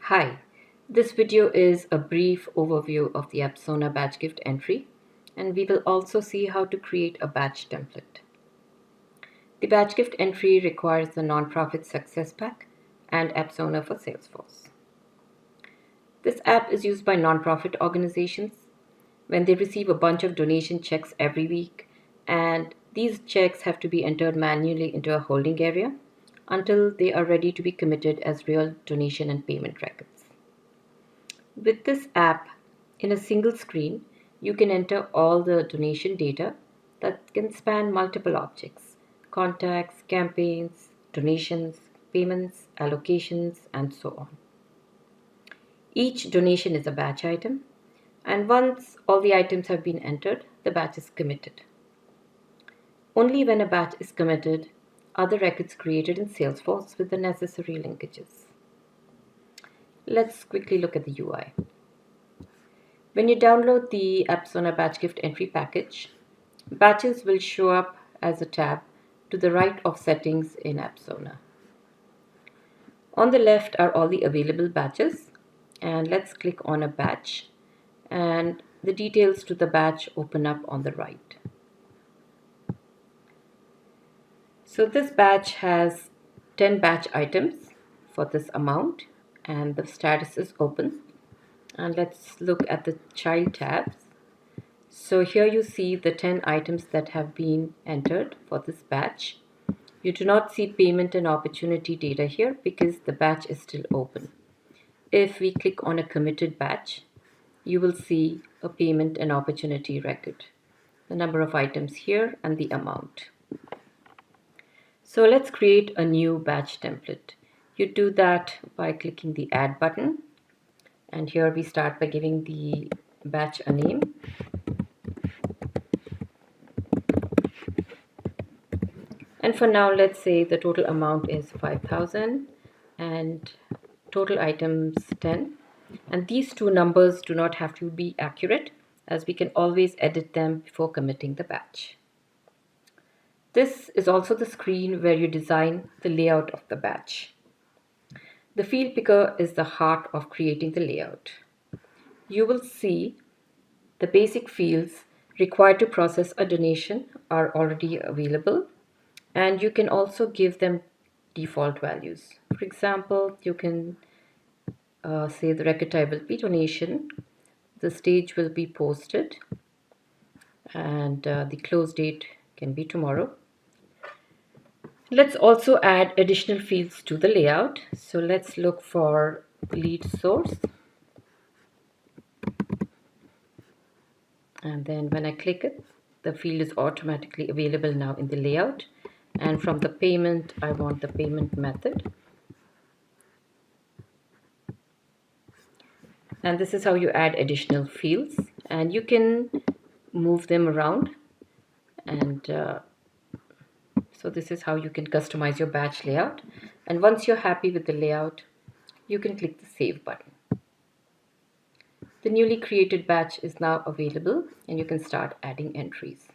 Hi, this video is a brief overview of the Apsona batch gift entry, and we will also see how to create a batch template. The batch gift entry requires the Nonprofit Success Pack and Apsona for Salesforce. This app is used by nonprofit organizations when they receive a bunch of donation checks every week, and these checks have to be entered manually into a holding area until they are ready to be committed as real donation and payment records. With this app, in a single screen, you can enter all the donation data that can span multiple objects: contacts, campaigns, donations, payments, allocations, and so on. Each donation is a batch item, and once all the items have been entered, the batch is committed. Only when a batch is committed are the records created in Salesforce with the necessary linkages. Let's quickly look at the UI. When you download the Apsona Batch Gift Entry package, batches will show up as a tab to the right of settings in Apsona. On the left are all the available batches, and let's click on a batch, and the details to the batch open up on the right. So this batch has 10 batch items for this amount, and the status is open. And let's look at the child tabs. So here you see the 10 items that have been entered for this batch. You do not see payment and opportunity data here because the batch is still open. If we click on a committed batch, you will see a payment and opportunity record, the number of items here and the amount. So let's create a new batch template. You do that by clicking the add button. And here we start by giving the batch a name. And for now, let's say the total amount is 5,000 and total items 10. And these two numbers do not have to be accurate, as we can always edit them before committing the batch. This is also the screen where you design the layout of the batch. The field picker is the heart of creating the layout. You will see the basic fields required to process a donation are already available, and you can also give them default values. For example, you can say the record type will be donation, the stage will be posted, and the close date can be tomorrow. Let's also add additional fields to the layout. So let's look for lead source. And then when I click it, the field is automatically available now in the layout. And from the payment, I want the payment method. And this is how you add additional fields. And you can move them around. And so this is how you can customize your batch layout. And once you're happy with the layout, you can click the Save button. The newly created batch is now available, and you can start adding entries.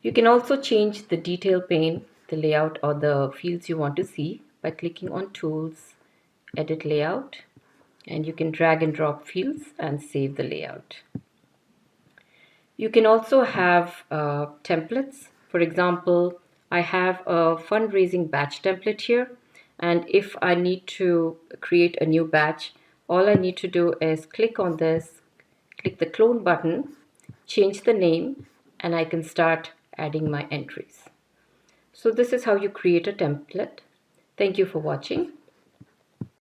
You can also change the detail pane, the layout, or the fields you want to see by clicking on Tools, Edit Layout, and you can drag and drop fields and save the layout. You can also have templates. For example, I have a fundraising batch template here, and if I need to create a new batch, all I need to do is click on this, click the clone button, change the name, and I can start adding my entries. So this is how you create a template. Thank you for watching.